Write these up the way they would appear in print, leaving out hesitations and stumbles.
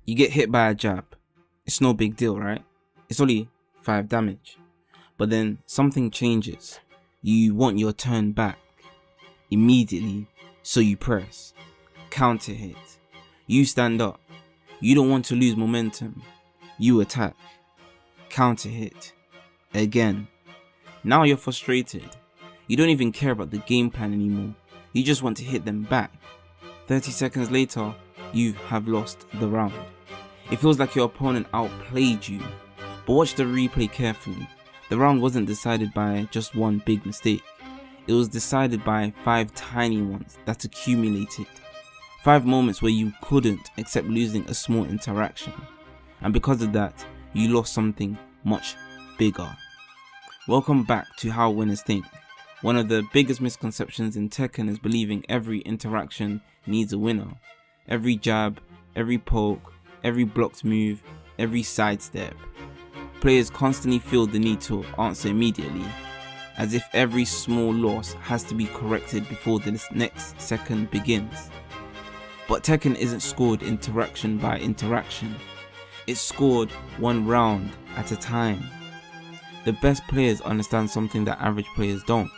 You get hit by a jab. It's no big deal, right? It's only 5 damage. But then something changes. You want your turn back immediately, so you press. Counter hit. You stand up. You don't want to lose momentum. You attack. Counter hit. Again. Now you're frustrated. You don't even care about the game plan anymore. You just want to hit them back. 30 seconds later, you have lost the round. It feels like your opponent outplayed you. But watch the replay carefully. The round wasn't decided by just one big mistake. It was decided by 5 tiny ones that accumulated. 5 moments where you couldn't accept losing a small interaction. And because of that, you lost something much bigger. Welcome back to How Winners Think. One of the biggest misconceptions in Tekken is believing every interaction needs a winner. Every jab, every poke, every blocked move, every sidestep. Players constantly feel the need to answer immediately, as if every small loss has to be corrected before the next second begins. But Tekken isn't scored interaction by interaction. It's scored one round at a time. The best players understand something that average players don't.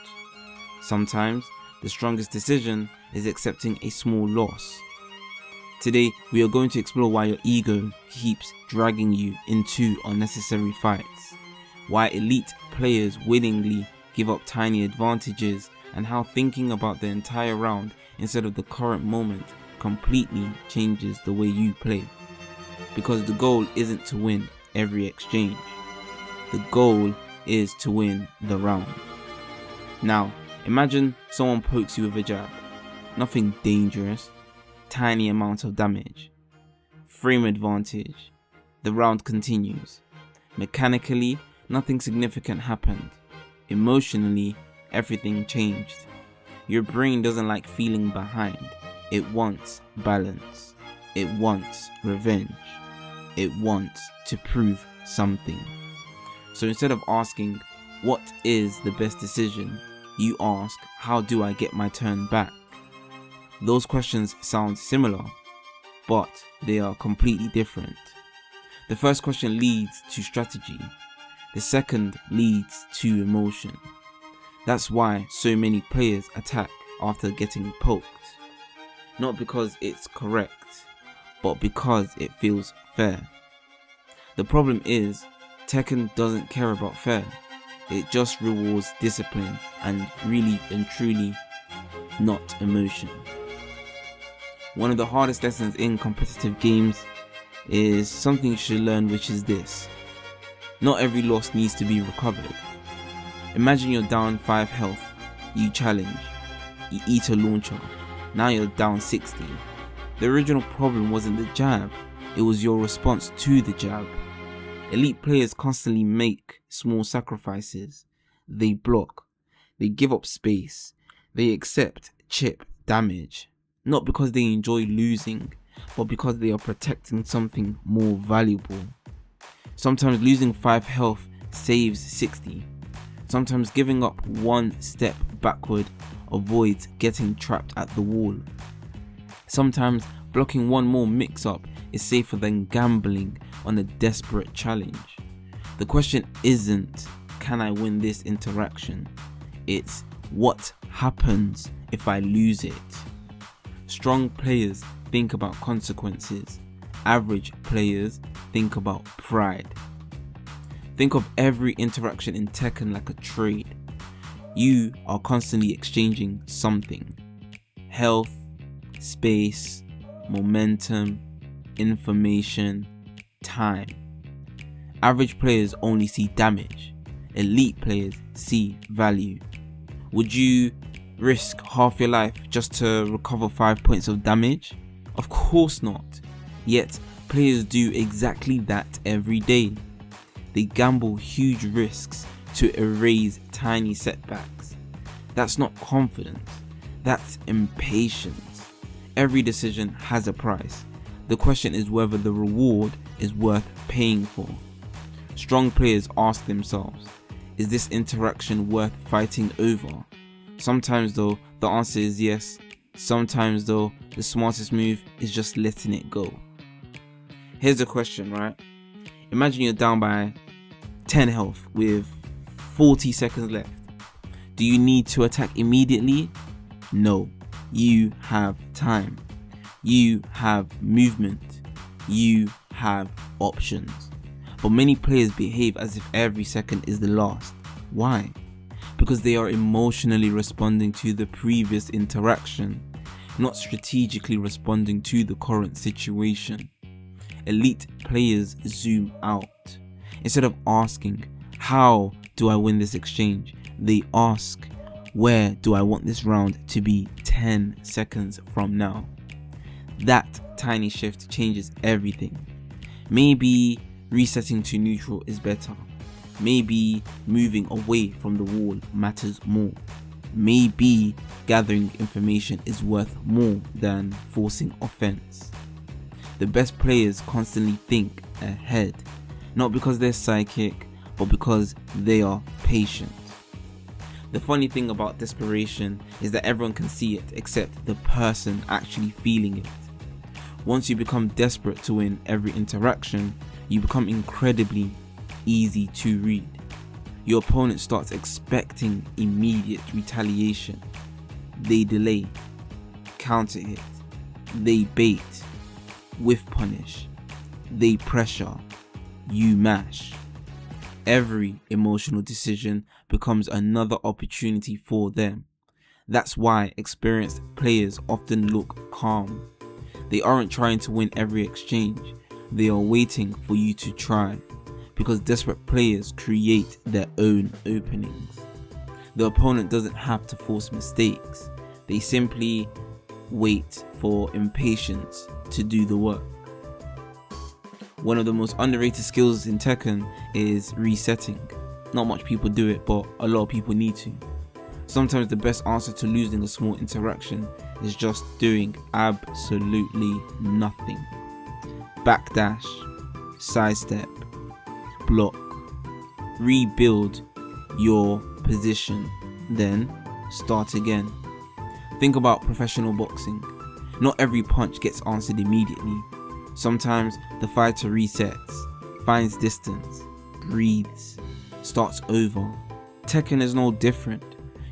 Sometimes, the strongest decision is accepting a small loss. Today, we are going to explore why your ego keeps dragging you into unnecessary fights, why elite players willingly give up tiny advantages, and how thinking about the entire round instead of the current moment completely changes the way you play. Because the goal isn't to win every exchange. The goal is to win the round. Now, imagine someone pokes you with a jab. Nothing dangerous. Tiny amount of damage. Frame advantage. The round continues. Mechanically, nothing significant happened. Emotionally, everything changed. Your brain doesn't like feeling behind. It wants balance. It wants revenge. It wants to prove something. So instead of asking, what is the best decision? You ask, how do I get my turn back? Those questions sound similar, but they are completely different. The first question leads to strategy. The second leads to emotion. That's why so many players attack after getting poked. Not because it's correct, but because it feels fair. The problem is, Tekken doesn't care about fair. It just rewards discipline and really and truly not emotion. One of the hardest lessons in competitive games is something you should learn, which is this. Not every loss needs to be recovered. Imagine you're down 5 health, you challenge, you eat a launcher, now you're down 60. The original problem wasn't the jab, it was your response to the jab. Elite players constantly make small sacrifices. They block, they give up space, they accept chip damage. Not because they enjoy losing, but because they are protecting something more valuable. Sometimes losing 5 health saves 60. Sometimes giving up 1 step backward avoids getting trapped at the wall. Sometimes blocking 1 more mix-up is safer than gambling on a desperate challenge. The question isn't, can I win this interaction? It's, what happens if I lose it? Strong players think about consequences. Average players think about pride. Think of every interaction in Tekken like a trade. You are constantly exchanging something. Health, space, momentum, information, time. Average players only see damage. Elite players see value. Would you risk half your life just to recover 5 points of damage? Of course not. Yet, players do exactly that every day. They gamble huge risks to erase tiny setbacks. That's not confidence, that's impatience. Every decision has a price. The question is whether the reward is worth paying for. Strong players ask themselves, is this interaction worth fighting over? Sometimes though, the answer is yes. Sometimes though, the smartest move is just letting it go. Here's the question, right? Imagine you're down by 10 health with 40 seconds left. Do you need to attack immediately? No. You have time. You have movement. You have options. But many players behave as if every second is the last. Why? Because they are emotionally responding to the previous interaction, not strategically responding to the current situation. Elite players zoom out. Instead of asking, how do I win this exchange? They ask, where do I want this round to be 10 seconds from now? That tiny shift changes everything. Maybe resetting to neutral is better. Maybe moving away from the wall matters more. Maybe gathering information is worth more than forcing offense. The best players constantly think ahead, not because they're psychic, but because they are patient. The funny thing about desperation is that everyone can see it except the person actually feeling it. Once you become desperate to win every interaction, you become incredibly easy to read. Your opponent starts expecting immediate retaliation. They delay, counter hit, they bait, whiff punish, they pressure, you mash. Every emotional decision becomes another opportunity for them. That's why experienced players often look calm. They aren't trying to win every exchange, they are waiting for you to try, because desperate players create their own openings. The opponent doesn't have to force mistakes, they simply wait for impatience to do the work. One of the most underrated skills in Tekken is resetting. Not much people do it, but a lot of people need to. Sometimes the best answer to losing a small interaction is just doing absolutely nothing. Backdash, sidestep, block, rebuild your position, then start again. Think about professional boxing. Not every punch gets answered immediately. Sometimes the fighter resets, finds distance, breathes, starts over. Tekken is no different.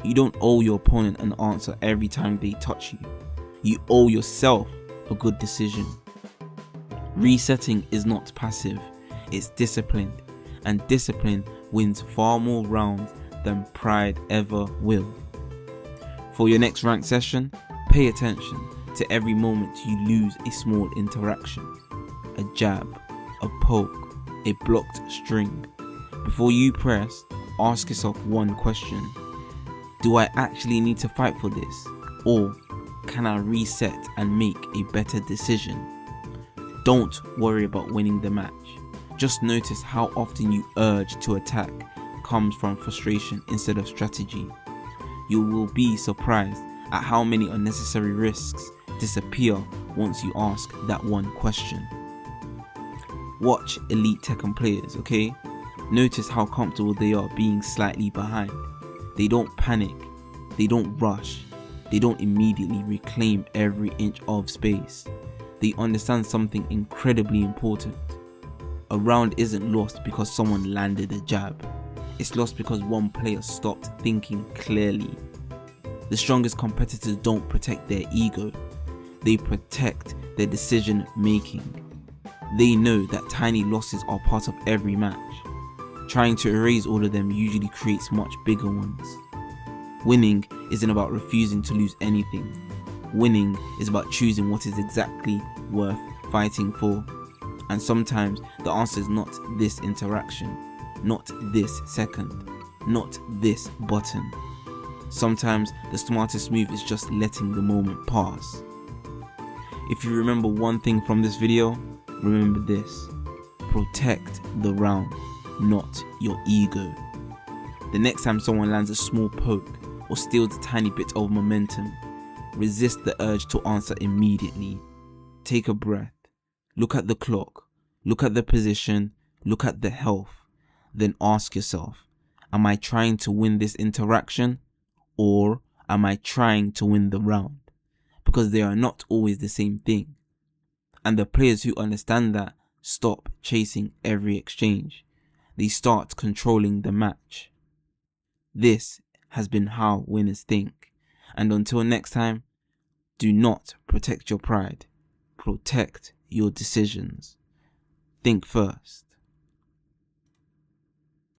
You don't owe your opponent an answer every time they touch you. You owe yourself a good decision. Resetting is not passive, it's disciplined, and discipline wins far more rounds than pride ever will. For your next ranked session, pay attention to every moment you lose a small interaction. A jab, a poke, a blocked string. Before you press, ask yourself one question. Do I actually need to fight for this? Or can I reset and make a better decision? Don't worry about winning the match. Just notice how often you urge to attack comes from frustration instead of strategy. You will be surprised at how many unnecessary risks disappear once you ask that one question. Watch elite Tekken players, okay? Notice how comfortable they are being slightly behind. They don't panic, they don't rush, they don't immediately reclaim every inch of space. They understand something incredibly important. A round isn't lost because someone landed a jab. It's lost because one player stopped thinking clearly. The strongest competitors don't protect their ego, they protect their decision making. They know that tiny losses are part of every match. Trying to erase all of them usually creates much bigger ones. Winning isn't about refusing to lose anything. Winning is about choosing what is exactly worth fighting for. And sometimes the answer is not this interaction, not this second, not this button. Sometimes the smartest move is just letting the moment pass. If you remember one thing from this video, remember this: protect the round, not your ego. The next time someone lands a small poke or steals a tiny bit of momentum, resist the urge to answer immediately. Take a breath, look at the clock, look at the position, look at the health, then ask yourself, am I trying to win this interaction, or am I trying to win the round? Because they are not always the same thing. And the players who understand that stop chasing every exchange. They start controlling the match. This has been How Winners Think. And until next time, do not protect your pride. Protect your decisions. Think first.